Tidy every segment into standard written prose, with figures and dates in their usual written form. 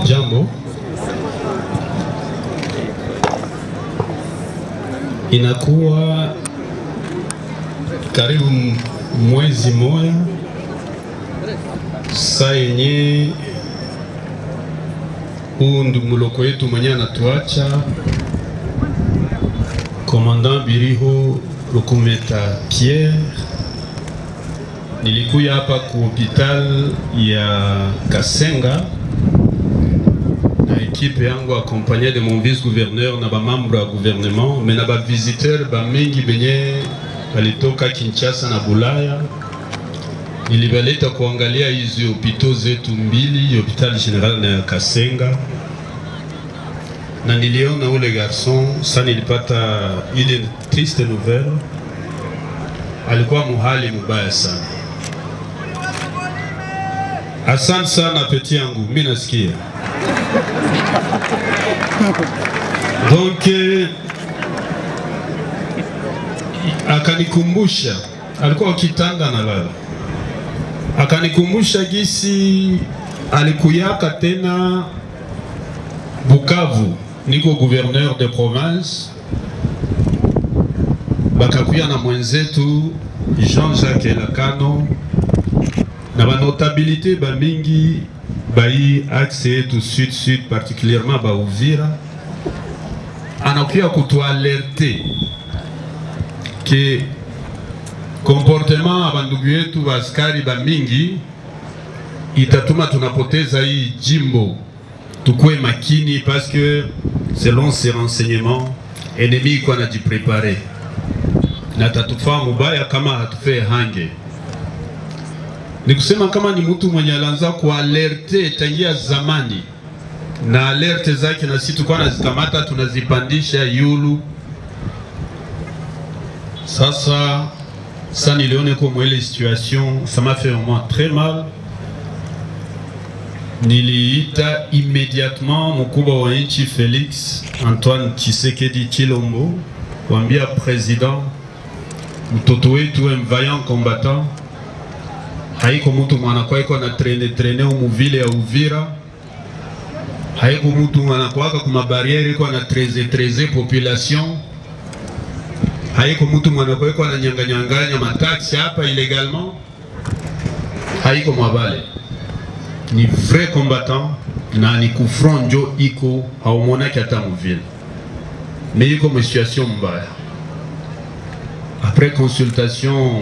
Jambo. Inakuwa karibu mwezi moja saa yenye undu muloko yetu mwenye anatuacha Commandant Biriho Lukumeta Pierre. Nilikuya hapa ku hospital ya Kasenga na equipe yangu accompagné de mon vice-gouverneur na ba membre ya gouvernement, mais na ba visiteur ba mingi benye walitoka Kinshasa na Bulaya. Nilibaleta kuangalia hizi hospitali zetu mbili, hospital general na Kasenga. Na niliona ule garçon, sa nilipata ile triste nouvelle. Alikuwa muhali mubaya sana. Asante sana peti yangu, mimi nasikia. Donc akanikumbusha, alikuwa kitanda na lala. Akanikumbusha gisi alikuyaka tena Bukavu, niko gouverneur de province. Bakakuya na mwenzetu Jean-Jacques Elakano na ba notabilité ba mingi bayi accès tout sud particulièrement ba Uvira. Anakuya kutualerte que comportement abandugu yetu baskari ba mingi itatuma tunapoteza hii jimbo. Tukue makini parce que selon ces renseignements ennemi kwa na jiprepare na tatufaa mubaya kama hatufe hange. Ni kusema kama ni mtu mwenye alanza kualerte tangia zamani, na alerte zake na sisi tukua nazikamata tunazipandisha yulu. Sasa nilione kwa mwele situation, ça m'a fait vraiment très mal. Niliita immédiatement mkubwa wa nchi Félix Antoine Tshisekedi Tshilombo kuambia president, mtoto wetu est un vaillant combattant. Haiko mtu mwanakuwa iko na trene umuvile ya Uvira. Haiko mtu mwanakuwa kuma barriere iko na treze population. Haiko mtu mwanakuwa iko na nyanganya mataxi hapa illégalement. Haiko mwabale. Ni vrai combattant na ni kufront njo iko haumona kiata muvile. Mais iko situation mbaya. Après consultation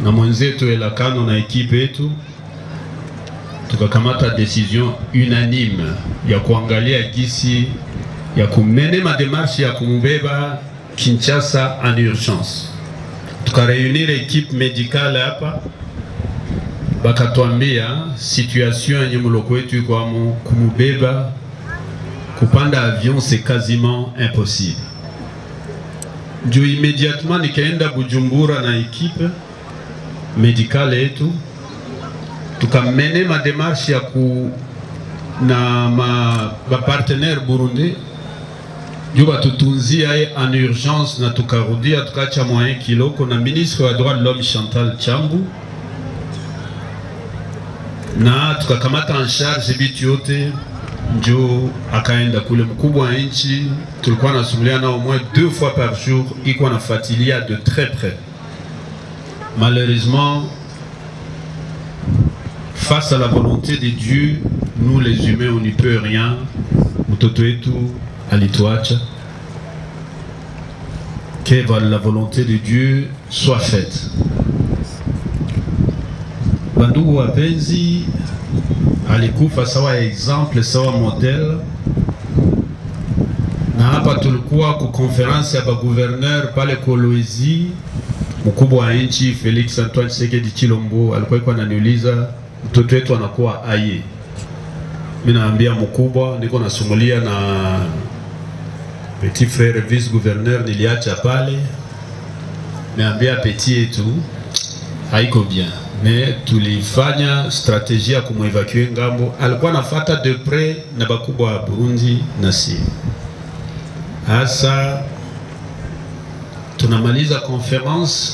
na mwenzetu Elakano na ekipe yetu, tukakamata décision unanime ya kuangalia gisi ya kumene ma démarche ya kumubeba Kinshasa en urgence. Tukareunir equipe médicale hapa, bakatuambia situation yenye muloko wetu kwa kumubeba kupanda avion c'est quasiment impossible. Ndio immédiatement nikaenda Bujumbura na equipe médicale yetu, tukamene ma démarche ya ku na ba partenaire Burundi juba tutunzia en urgence, na tukarudia tukacha moyen kiloko na ministre wa droit de l'homme Chantal Tchambu, na tukakamata en charge bitu yote. Njo akaenda kule mkubwa wa nchi, tulikuwa nasumulia na au moins 2 fois par jour, iko nafuatilia de très près. Malheureusement, face à la volonté de Dieu, nous les humains on n'y peut rien. Mtoto wetu alituacha. Que la volonté de Dieu soit faite. Bandugu wapenzi, alikufa sawa exemple, sawa model. Na hapa tulikuwa ku conference ya ba gouverneur pale Kolwezi. Mkubwa wa nchi Felix Antoine Tshisekedi Tshilombo alikuwa ananiuliza mtoto wetu anakuwa aye. Mimi naambia mkubwa, niko nasumulia na petit frère vice gouverneur niliacha pale. meambia petit yetu haiko bien, mais tulifanya strategie ya kumwevacue ngambo. Alikuwa nafata de près na bakubwa wa Burundi na si hasa. Tunamaliza conference,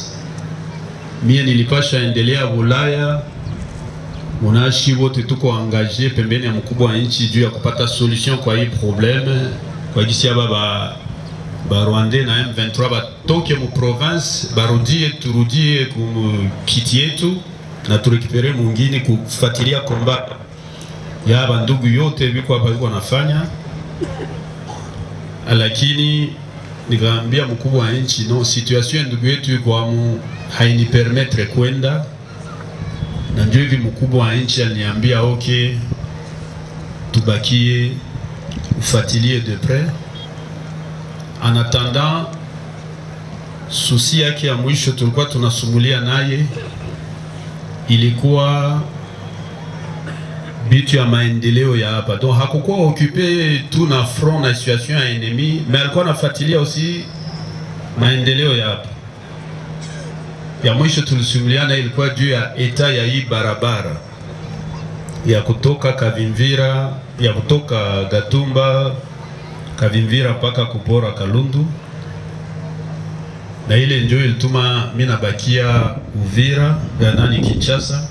mie nilipasha endelea Ulaya, munashi wote tuko engagé pembeni ya mkubwa wa nchi juu ya kupata solution kwa hii probleme, kwa gisi ya ba Rwanda na M23 batoke mu province turudie kiti yetu na turekipere mwingine kufuatilia komba ya bandugu yote biko hapa biko nafanya. Lakini nikaambia mkubwa wa nchi, no, situation ndugu yetu kwa mu haini permettre kwenda, na ndio hivi mkubwa wa nchi aliniambia okay, tubakie ufuatilie de près. En attendant, souci yake ya mwisho tulikuwa tunasumulia naye ilikuwa bitu ya maendeleo ya hapa. Donc hakukuwa occupé tout na front na situation ya ennemi, mais alikuwa nafuatilia aussi maendeleo ya hapa. Ya mwisho tulisumuliana ilikuwa juu ya eta ya hii barabara ya kutoka Kavimvira, ya kutoka Gatumba Kavimvira paka kupora Kalundu, na ile ndio ilituma mimi nabakia Uvira ya nani Kinshasa,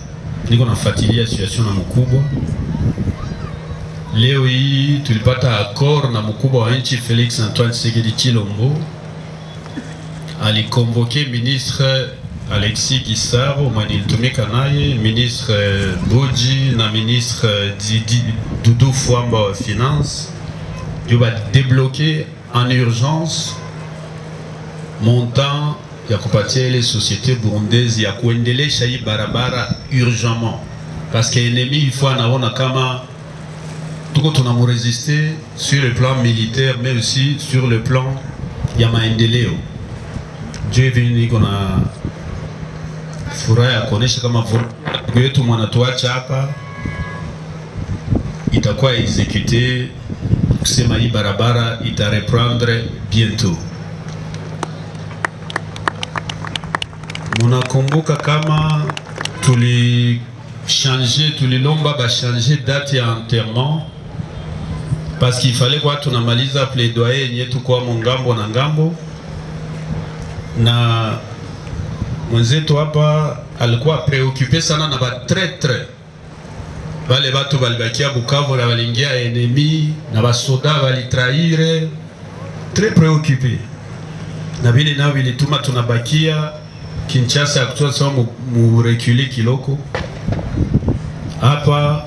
niko nafuatilia situation na mkubwa. Leo hii tulipata accord na mkubwa wa nchi Felix Antoine Tshisekedi Tshilombo, alikonvoke ministre Alexis Gisaro mwenye nilitumika naye, ministre Boji na ministre Doudou Fwamba wa finance. Je vais débloquer en urgence montant ya kupatia les sociétés burundaises ya kuendelesha hii barabara urgemment, parce que ennemi il faut anaona kama tuko tunamuresiste sur le plan militaire mais aussi sur le plan ya maendeleo. Je vini kona furaha ya kuonesha kama yetu mwanatuacha hapa itakuwa exécuté, kusema hii barabara ita reprendre bientôt. Munakumbuka kama tulilomba ba changer date ya enterrement parce qu'il fallait kwa tunamaliza plaidoyer yenye tukwa ngambo na ngambo, na mwenzetu hapa alikuwa preoccupé sana na ba traître wale batu balibakia Bukavu na walingia ennemi na basoda walitraire, très préoccupé na vile nao vilituma tunabakia Kinshasa ya kutoa sawa mu reculer kiloko. Hapa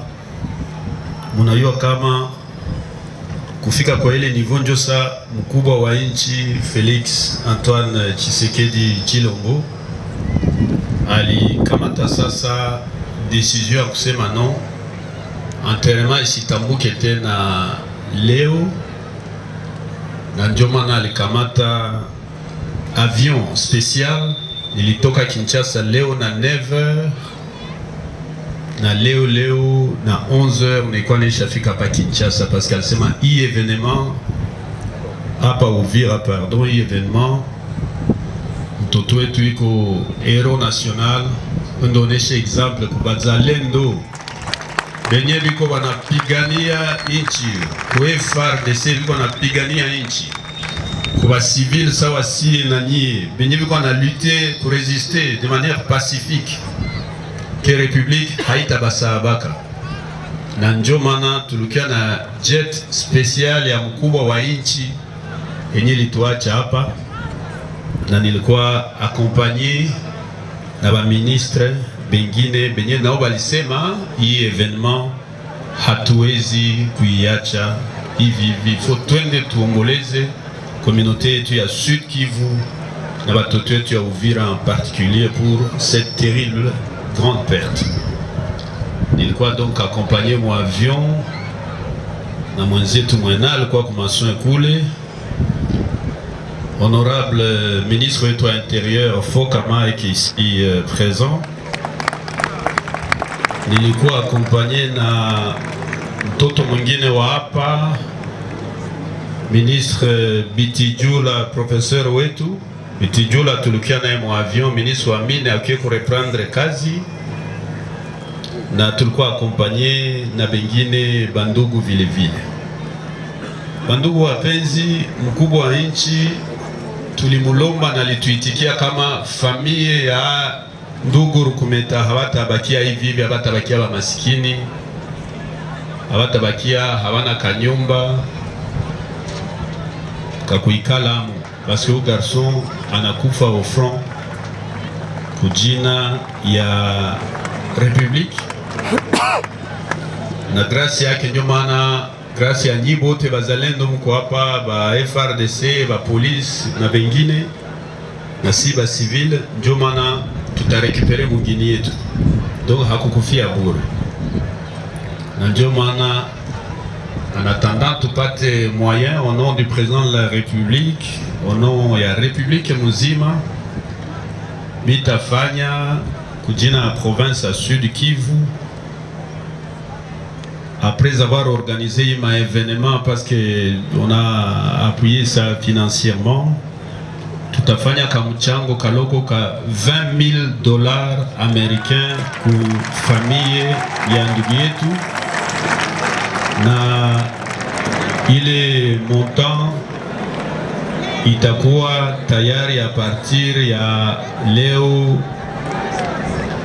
munajua kama kufika kwa ile niveau ndio sa mkubwa wa nchi Felix Antoine Tshisekedi Tshilombo alikamata sasa decision ya kusema non, enterrement isitambuke tena leo, na ndio maana alikamata avion spécial ilitoka Kinshasa leo na 9h, na leo na 11h nilikuwa nishafika hapa Kinshasa, parce que alisema hii evenement hapa Uvira, pardon, hii evenement mtoto wetu iko hero national, ndoneshe example kwa bazalendo benye biko wanapigania nchi, kwa FARDC biko wanapigania nchi, kwa civil sawa si na nyie benye biko na lutter pour résister de manière pacifique, que république haita basabaka. Na ndio maana tulikia na jet special ya mkubwa wa nchi yenye lituacha hapa, na nilikuwa accompagné na ba ministre bengine benye nao balisema hii evenement hatuwezi kuiacha hivi, faut twende tuomboleze communauté yetu ya Sud Kivu na batoto yetu ya Uvira en particulier pour cette terrible grande perte. Nilikuwa donc accompagné mon avion na mwenzetu mwena alikuwa kumasoe kule, honorable ministre wetu intérieur Fokama qui ici présent. Nilikuwa accompagné na mtoto mwingine wa hapa, ministre Bitijula professeur wetu Etijula tulukia naye mu avion, ministre wa mine akiye ku reprendre kazi, na tulikuwa akompanye na bengine bandugu vile vile. Bandugu wapenzi, mkubwa wa nchi tulimulomba na lituitikia kama familia ya ndugu Rukumeta hawatabakia hivi hivi, hawatabakia ba masikini, hawatabakia hawana kanyumba kakuikalamu, parce que le garçon anakufa au front kujina ya République, na grâce yake ndio maana grâce ya nyibote bazalendo mko hapa, ba FRDC, ba police na bengine na si ba civil, ndio maana tutarekipere mugini yetu, donc hakukufia bure. Na ndio maana en attendant tupate moyen au nom du président de la République, au nom ya République muzima, bitafanya kujina la province à Sud Kivu, après avoir organisé un événement parce que on a appuyé ça financièrement, tutafanya kamuchango kaloko ka $20,000 américains pour famille ya ndugu yetu, na ile montant itakuwa tayari à partir ya leo.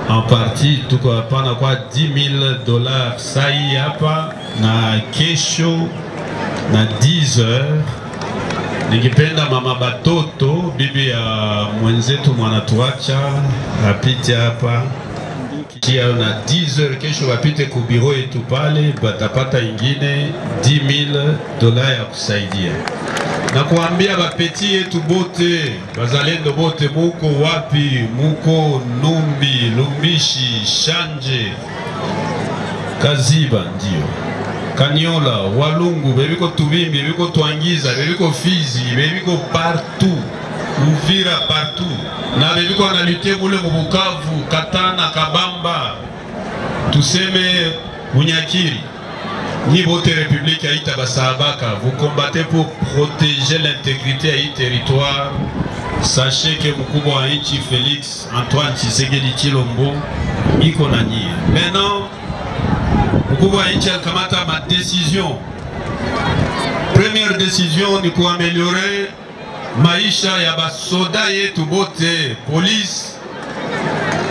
En partie tuko hapana kwa $10,000 sai hapa, na kesho na 10h ningependa mama batoto bibi ya mwenzetu mwanatuacha apite hapa kia na 10h kesho, wapite ku bureau yetu pale, batapata ingine $10,000 ya kusaidia. Na kuambia bapeti yetu bote, bazalendo bote, muko wapi, muko Numbi, Lumbishi, Shanje, Kaziba, ndio Kanyola, Walungu, bebiko Tubimbi, bebiko Twangiza, bebiko Fizi, bebiko partout, Uvira partout, na bebiko analite mule Bukavu, Katana, Kabamba, tuseme Munyakiri. Niveau de République Haïta Basabaka, vous combattez pour protéger l'intégrité du territoire. Sachez que Mukubo Haïti Félix Antoine Tshisekedi Tshilombo Ikonani. Maintenant, Mukubo Haïti Kamata ma décision. Première décision, nous pour améliorer Maïcha Yaba Soda et Tubote, police,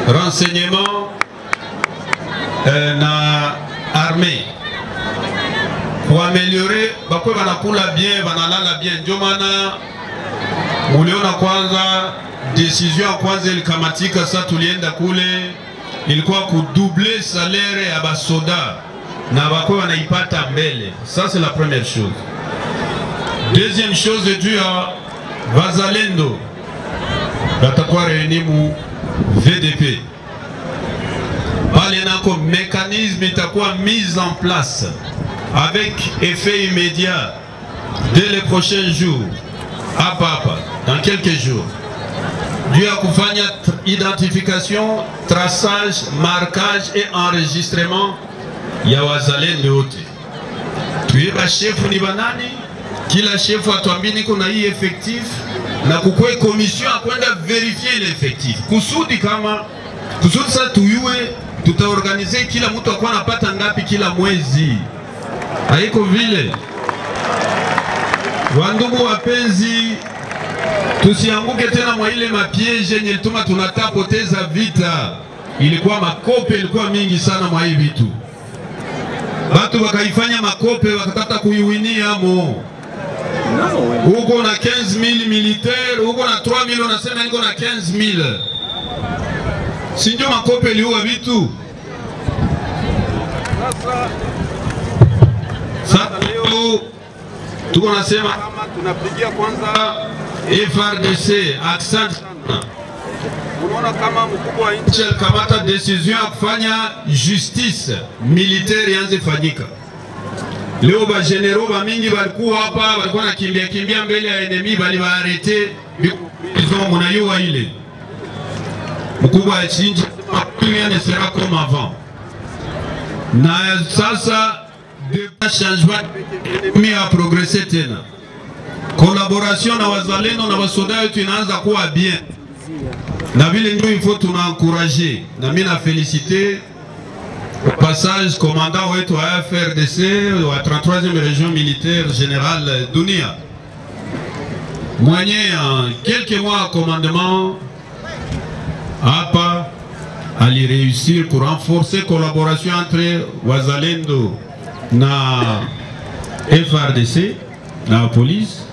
renseignement, na armée. Pour améliorer, bakwe banakula bien, banalala bien. Ndio maana muliona kwanza décision kwanza ilikamatika, sasa tulienda kule ilikuwa kudoubler salaire ya basoda na bakwe wanaipata mbele. Ça c'est la première chose. Deuxième chose, dû à Bazalendo batakuwa réuni mu VDP. Pale nako mécanisme itakuwa mise en place avec effet immédiat dès les prochains jours, dans quelques jours. Dû à kufanya identification, traçage, marquage et enregistrement ya wazalendo wote. Tuiba chef ni banani, kila chef atuambie niko na hii effectif, na kukwe commission akwenda vérifier l'effectif. Kusudi sa tuyue tutaorganize kila mtu akwa napata ngapi kila mwezi. Haiko vile. Wandugu wapenzi, tusianguke tena mwa ile mapieje yenye lituma tunatapoteza vita. Ilikuwa makope, ilikuwa mingi sana mwa hii vitu. Batu wakaifanya makope, wakataka kuiwinia mo. Uko na 15,000 militaire, uko na 3,000, unasema niko na 15,000. Sinjo makope liuwa vitu. Sasa leo tuko nasema kama tunapigia kwanza FRDC accent sana. Unaona kama mkubwa wa nchi alikamata decision ya kufanya justice militaire yanze fanyika. Leo ba generaux ba mingi walikuwa hapa, walikuwa nakimbia mbele ya enemy, bali baarete ils mnayua ile. Mkubwa wa nchi rien ne sera comme avant. Na sasa de changement mi a progressé tena. collaboration na wazalendo na wasoda wetu inaanza kuwa bien, na vile ndio il faut tunaencourager. Na mimi na féliciter au passage commandant wetu wa FRDC wa 33e région militaire général Dunia mwenye quelques mois à commandement hapa ali réussir pour renforcer collaboration entre wazalendo na FRDC na police,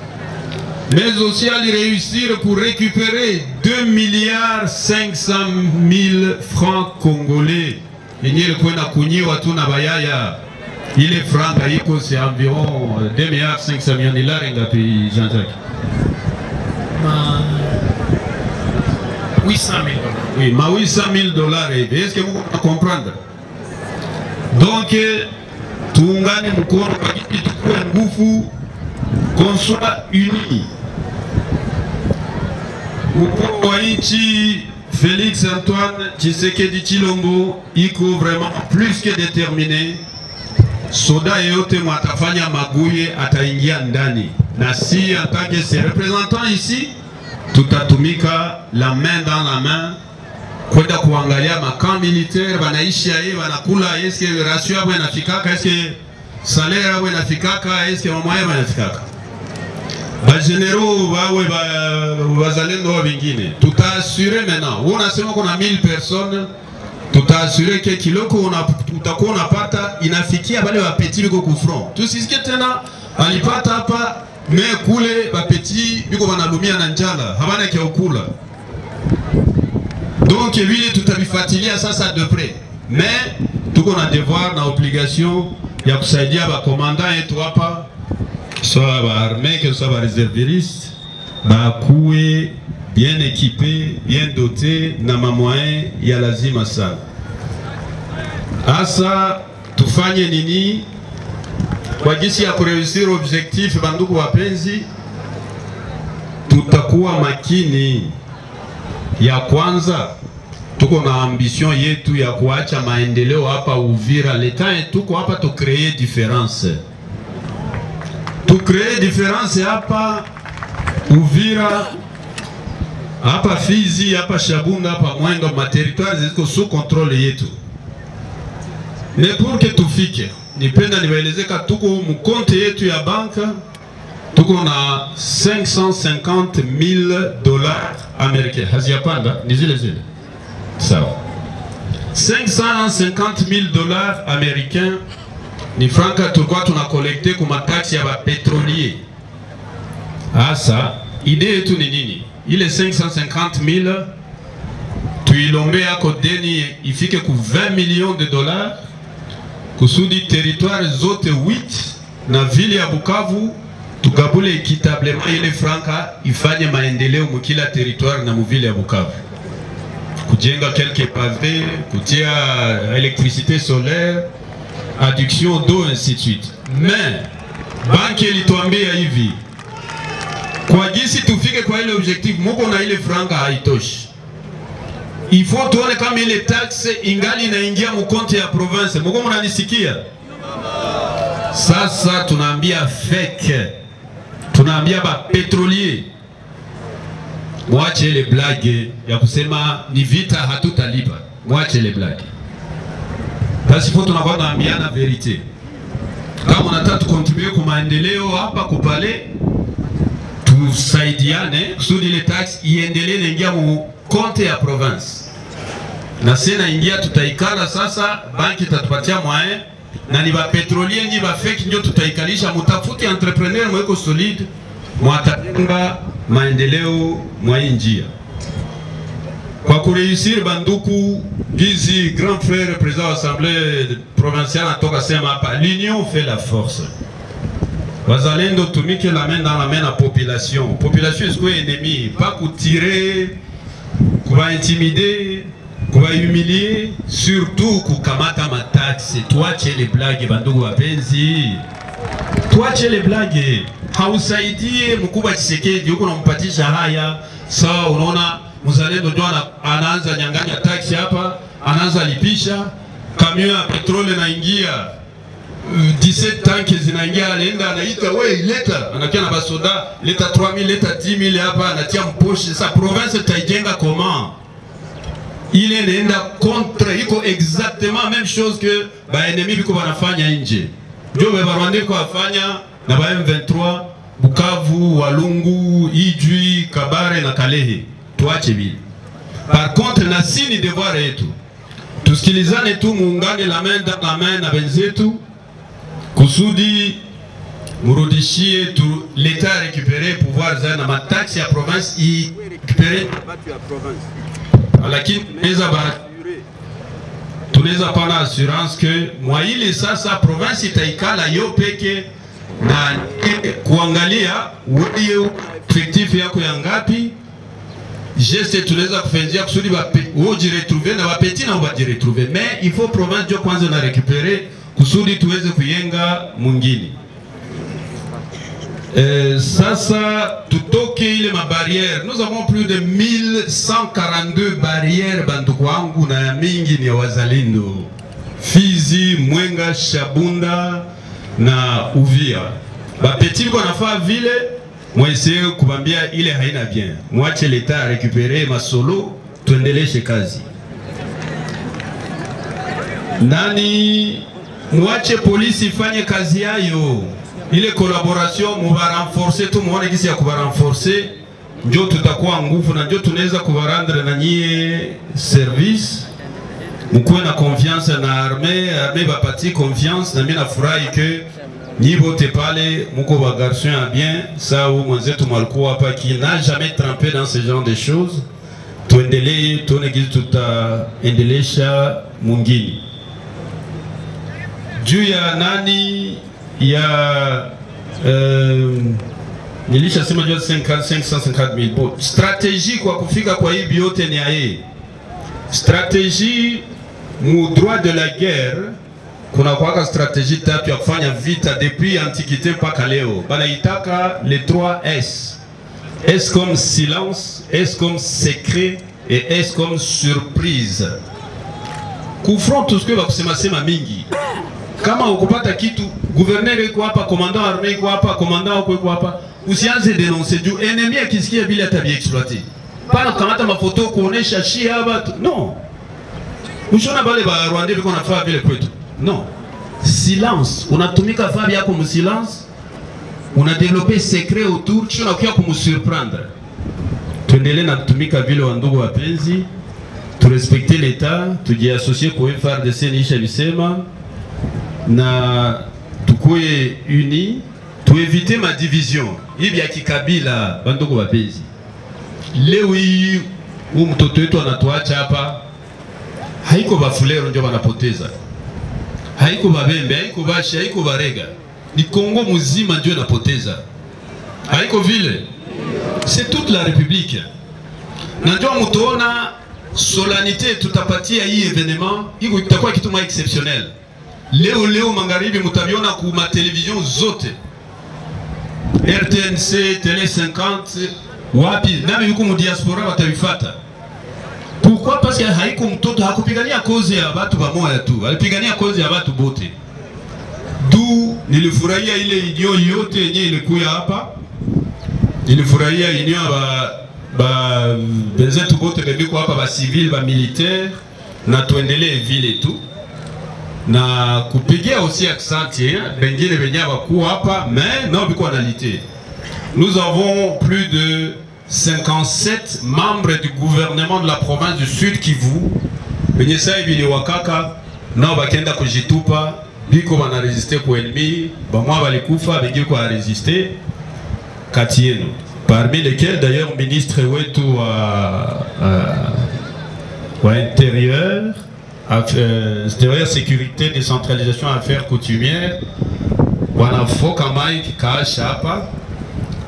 mais aussi à réussir pour récupérer 2,500,000 francs congolais. Yenye kwenda kunyiwa tu na bayaya ile franga iko c'est environ 2,500,000 dollars ngapi Jean-Jacques? 800,000 dollars. Oui, ma 800,000 dollars. Est-ce que vous pouvez comprendre? Donc, tuungane mkono kwa kitu tukue nguvu, qu'on soit unis. Mkuu wa nchi Félix Antoine Tshisekedi Tshilombo iko vraiment plus que déterminé. Soda yote mwatafanya maguye ataingia ndani, na si en tant que ses représentants ici tutatumika la main dans la main kwenda kuangalia makamp militaire banaishi aye banakula, eske ratio yao inafikaka, eske salaire yao inafikaka, eske moyo inafikaka. Ba généraux bawe bazalendo wa vingine tutaassurer maintenant. Unasema kuna 1000 personnes, tutaassurer que kiloko utakuwa unapata inafikia bale wa petit biko ku front. Tusisikie tena alipata hapa mais kule ba petit biko banalumia na njala habana kia ukula. Donc vile tutabifuatilia sasa de près, mais tuko na devoir na obligation ya kusaidia ba commandant yetu hapa, soit ba armée que soit ba réserviste, ba kuwe bien équipé, bien doté na moyens ya lazima sana. Asa tufanye nini kwa jinsi ya kureusir objectif? Bandugu wapenzi, tutakuwa makini. Ya kwanza tuko na ambition yetu ya kuacha maendeleo hapa Uvira. Leta tuko hapa tu créer différence. Tu créer différence hapa Uvira, hapa Fizi, hapa Shabunda, hapa Mwenga, ma territoire ziko sous contrôle yetu. Ne pour que tufike, nipenda niwaelezeka tuko mkonte yetu ya banka tuko na 550,000 dollars américains. Haziyapanda ni zile zile. Sawa. 550,000 dollars américains ni franka tulikuwa tuna collecte kuma tax ya ba pétrolier. Asa idée yetu ni nini? Ile 550,000 tuilombe yako deni ifike ku 20 millions de dollars kusudi territoire zote 8 na ville ya Bukavu tukabule équitablement ile franka ifanye maendeleo mukila territoire na muvile ya Bukavu. Kujenga quelques pavés, kutia électricité solaire, adduction d'eau, ainsi de suite. Mais banki ilituambia hivi, kwa jinsi tufike kwa ile objectif, moko na ile franka haitoshi. Il faut tuone kama ile taxe ingali inaingia mkonte ya province. Moko mnanisikia? Sasa tunaambia fake, tunaambia ba pétrolier, mwache ile blague ya kusema ni vita hatutalipa. Mwache ile blague. Basi faut tunakuwa naambiana verite. Kama unataka tukontribue kwa maendeleo hapa kupale, tusaidiane kusudi ile tax iendelee na ingia mu konte ya province. Na sena ingia tutaikala sasa, banki itatupatia moyen, na ni ba petrolier ni ba fake ndio tutaikalisha, mutafuti entrepreneur mweko solide, mwatatenga maendeleo mwa njia. Kwa kureusir banduku gizi grand frère président assemblée provinciale atoka sema hapa, l'union fait la force. Wazalendo tumike la main dans la main na population. Population est ennemi, pas ku tirer, ku intimider, ku humilier, surtout ku kamata ma taxe. Tuache les blagues bandugu wapenzi. Tuache les blagues. Hausaidie mkubwa Tshisekedi huko nampatisha haya. Sawa, unaona mzalendo ndio anaanza nyang'anya taxi hapa, anaanza lipisha, kamion ya petrole naingia 17 tanki zinaingia, anaenda anaita we leta, anakia na basoda leta 3000 leta 10000 hapa, anatia mposhi. Sa province taijenga comment? Il est contre, il est exactement la même chose que ba ennemi biko banafanya nje. Ndio Rwanda ko afanya na ba M23 Bukavu, Walungu, Ijwi, Kabare na Kalehe. Tuache vile. Par contre na sini devoir yetu. Tusikilizane tu, muungane la main dans la main na benzetu kusudi murudishie tu l'État récupérer pouvoir za na mataxi ya province i récupérer batu ya province. Lakini tunaweza pana assurance que mwa ile sasa province itaikala yo peke na kuangalia wewe effectif yako ya ngapi, geste tunaweza kufanyia kusudi woji retrouver na wapeti na waji retrouver, mais il faut province jo kwanza na récupérer kusudi tuweze kuyenga mwingine. Sasa tutoke ile ma barrières. Nous avons plus de 1142 barrières banduku wangu, na mingi ni wazalendo. Fizi, Mwenga, Shabunda na Uvira. Bapeti kwa nafaa vile mwese kubambia ile haina bien. Mwache l'État récupérer masolo, tuendeleshe kazi. Nani mwache polisi ifanye kazi yayo. Ile collaboration muba renforcer tu, muone kisi ya kuba renforcer, ndio tutakuwa nguvu na ndio tunaweza kubarandre na nyie service. Mkuwe na confiance na armée bapati confiance, na mimi nafurahi que nyi bote pale muko ba garçon ya bien. Ça ou mwenzetu malikuwa hapa qui n'a jamais trempé dans ce genre de choses. Tuendelee tuone kisi tutaendelesha mwingine. Juu ya nani ya nilisha sema juu 550,000 bon. Stratégie kwa kufika kwa hii biote ni aye. Stratégie mu droit de la guerre, kuna kwa stratégie tatu ya kufanya vita depuis antiquité mpaka leo. Bana itaka les 3 S. S comme silence, S comme secret et S comme surprise. Kufront tout ce que bakusema sema mingi. Kama ukupata kitu, gouverneur yuko hapa, commandant armée yuko hapa, commandant yuko hapa, usianze dénoncer juu ennemi akisikia bila hata exploiter. Pana kamata mafoto kuonesha shia hapa. Non. Ushona bale ba Rwanda biko nafaa vile kwetu. Non. Silence. Unatumika fabi yako mu silence. Una développer secret autour, tu unakuwa kumsurprendre. Tuendelee na kutumika vile wa ndugu wapenzi. Tu respecter l'État, tujiassocier kwa FARDC nisha bisema. Na tukue uni, tu éviter ma division. Ibi ya kikabila bandugu wapenzi. Leo hii mtoto wetu anatuacha hapa, haiko bafulero ndio wanapoteza. Haiko babembe, haiko bashi, haiko barega. Ni Kongo mzima ndio anapoteza. Haiko vile. C'est toute la République. Na ndio mtaona solennité tutapatia hii événement, iko itakuwa kitu ma exceptionnel. Leo magharibi mtaviona kwa television zote. RTNC, Télé 50, wapi, nami yuko mu diaspora watavifata. Pourquoi? Parce que haiko mtoto hakupigania kozi ya watu bamoya tu, alipigania kozi ya watu bote. Du nilifurahia ile union yote yenye ilikuwa hapa. Nilifurahia union ba benzetu bote bebiko hapa, ba civil, ba militaire, na tuendelee vile tu. Na kupigia aussi accent bengine benya bakuwa hapa, mais non biko analite. Nous avons plus de 57 membres du gouvernement de la province du Sud Kivu. Benye sai bili wakaka na bakenda kujitupa, biko bana résister kwa ennemi, bamwa balikufa bengi kwa résister kati yenu. Parmi lesquels d'ailleurs ministre wetu wa intérieur, c'est-à-dire sécurité, décentralisation, affaires coutumières, Wanafoka Mike Kaashapa,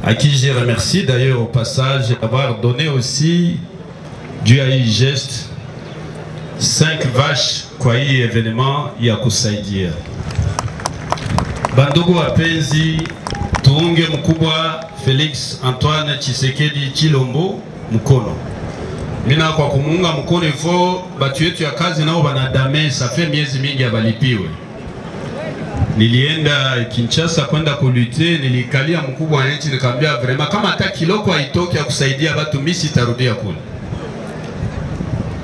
à qui je remercie d'ailleurs au passage d'avoir donné aussi du geste 5 vaches kwa hii événement ya kusaidia. Bandugu wapenzi, tuunge mkubwa Felix Antoine Tshisekedi Tshilombo mkono. Mina kwa kumunga mkono ifo batu yetu ya kazi nao banadame, ça fait miezi mingi abalipiwe. nilienda Kinshasa kwenda kulute, nilikalia mkubwa wa nchi nikamwambia vraiment kama hata kiloko haitoki ya kusaidia watu mimi sitarudia kule.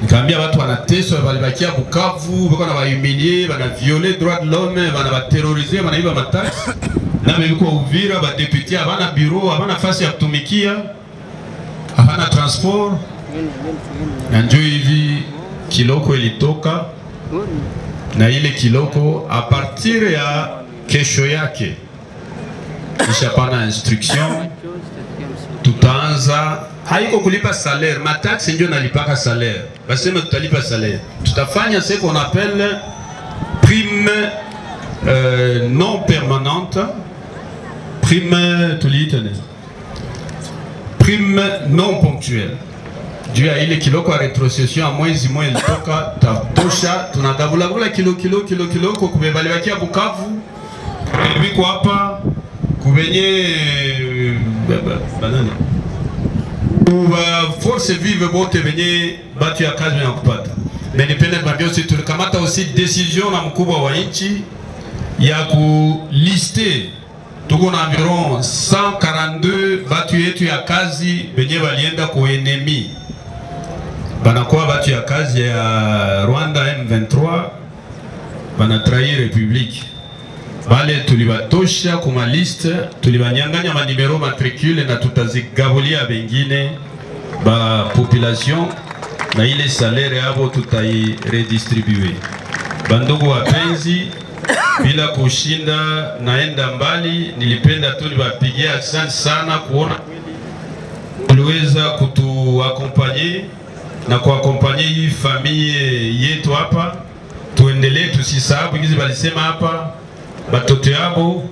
Nikamwambia watu wanateswa walibakia Bukavu, bako na bahumilier, bana violer droit de l'homme, bana ba terroriser, bana iba matax. Na mliko Uvira ba député abana bureau, abana fasi ya kutumikia, abana transport. Na njoo hivi kiloko ilitoka. Na ile kiloko a partir ya kesho yake ishapana instruction tutaanza haiko kulipa salaire, matax ndio nalipaka salaire, basema tutalipa salaire, tutafanya ce qu'on appelle prime non permanente, prime non ponctuelle. Juu ya ile kiloko ya retrocession a mwezi mmoja ilitoka tatosha, tunagavula kilo kwa kubebaliwakia Bukavu, biko hapa kubenye banani force vive bote benye batu ya kazi ya kupata. Mais nipende mbio si tulikamata aussi décision na mkubwa wa nchi ya kuliste tuko na environ 142 batu yetu ya kazi benye balienda ku ennemi. Banakuwa batu ya kazi ya Rwanda M23 bana trahir République. Bale tulibatosha kuma liste, tulibanyanganya ma numero matricule na tutazigabulia bengine ba population na ile salaire yabo tutai redistribuer. Bandugu wapenzi, bila kushinda naenda mbali, nilipenda tu niwapigia asante sana kuona tuliweza kutuakompanye na kuakompanye hii familia yetu hapa. Tuendelee, tusisahau hizi balisema hapa batoto yabo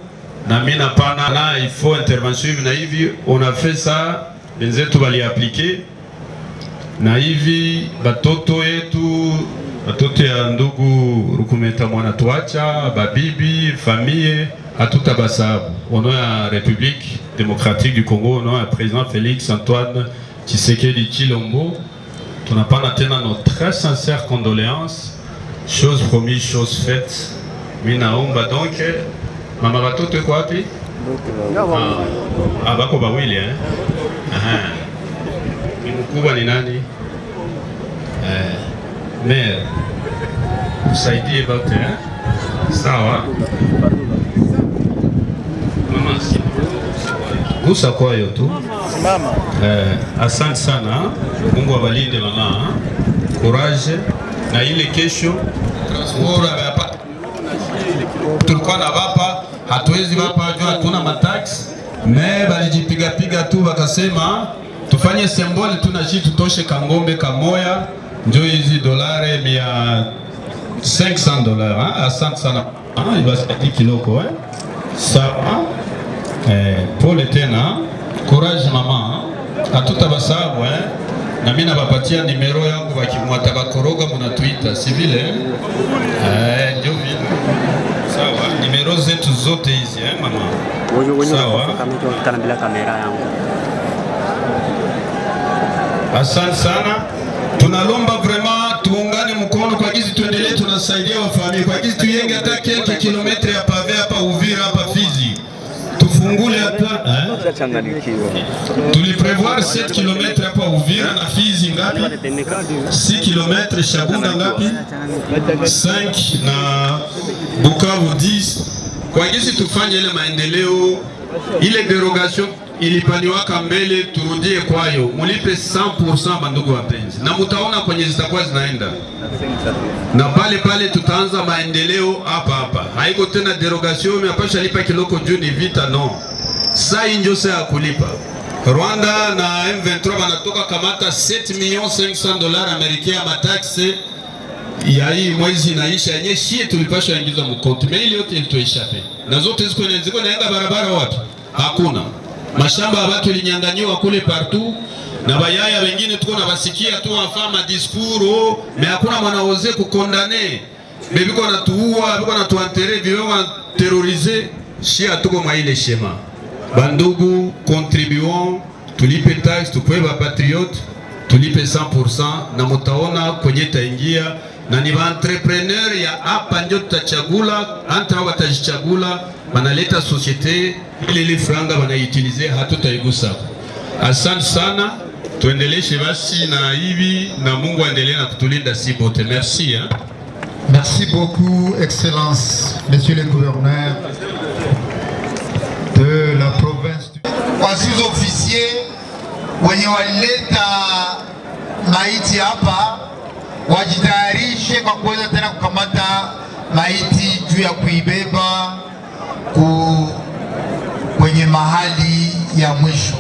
na mina pana na il faut intervention na hivi on a fait ça benzetu bali appliquer na hivi batoto yetu, batoto ya ndugu Rukumeta mwana tuacha babibi famille hatutabasabu. Au nom ya République démocratique du Congo, au nom ya président Félix Antoine Tshisekedi Tshilombo, tunapana tena nos très sincères condoléances. Chose promise, chose faite. Minaomba donc mama batoto iko wapi? Bako bawili mkubwa ni nani? Maire. Usaidie bote sawa. Mama si gusa kwa hiyo tu. Mama. Asante sana. Mungu abalinde mama. Courage na ile kesho transport hapa. Tulikuwa na bapa, hatuwezi bapa jua hatuna matax, me balijipiga piga tu wakasema tufanye symbole tunashi tutoshe kangombe kamoya, ndio hizi dolare $500. Asante sana. Ibasi kiloko sawa. Pole tena, courage mama. Hatutabasabu na mimi nabapatia nimero yangu wakimwata bakoroga mnatuita si vile ndio vile. Sawa, nimero zetu zote hizi mama. Sawa. Kama bila kamera yangu. Asante sana. Tunalomba vraiment tuungane mkono kwa gizi tuendelee tunasaidia wafamilia. Kwa gizi tuyenge hata quelques kilomita ya pave hapa Uvira hapa Fizi. Tufungule hata tuliprevoir 7 km hapa Uvira na Fizi ngapi? 6 km Shabunda ngapi? 5 na Bukavu 10. Kwa hizi tufanye ile maendeleo, ile derogation ilipaniwaka mbele turudie kwayo, mulipe 100% bandugu wapenzi. Na mutaona kwenye zitakuwa zinaenda. Na pale tutaanza maendeleo hapa. Haiko tena derogation umepasha lipa kiloko juu ni vita no. Saa ndio saa kulipa. Rwanda na M23 wanatoka kamata $7,500,000 Amerikani ya mataxe ya hii mwezi inaisha yenye shie tulipasha ingiza mkonto. Mais ile yote ilitoishape. Na zote ziko naenda barabara wapi? Hakuna. Mashamba ya watu ilinyang'anywa kule partout. Na bayaya wengine tuko na basikia tu wafama discours mais hakuna mwanaoze kukondane. Bebiko natuua, bebiko natuantere, bebiko terroriser, shia tuko mwa ile shema. Bandugu, contribuons, tulipe tax, tupewe ba patriote, tulipe 100% na mutaona kwenye taingia na ni entrepreneur ya hapa ndio tutachagula, hata watajichagula wanaleta societe ile franga wanaitilize, hatutaigusa. Asante sana, tuendeleshe basi na hivi, na Mungu aendelee na kutulinda si bote. Merci hein. Merci beaucoup, Excellence, Monsieur le Gouverneur de la province. Kwa sous-officier wenye walileta maiti hapa wajitayarishe kwa kuweza tena kukamata maiti juu ya kuibeba kwenye mahali ya mwisho.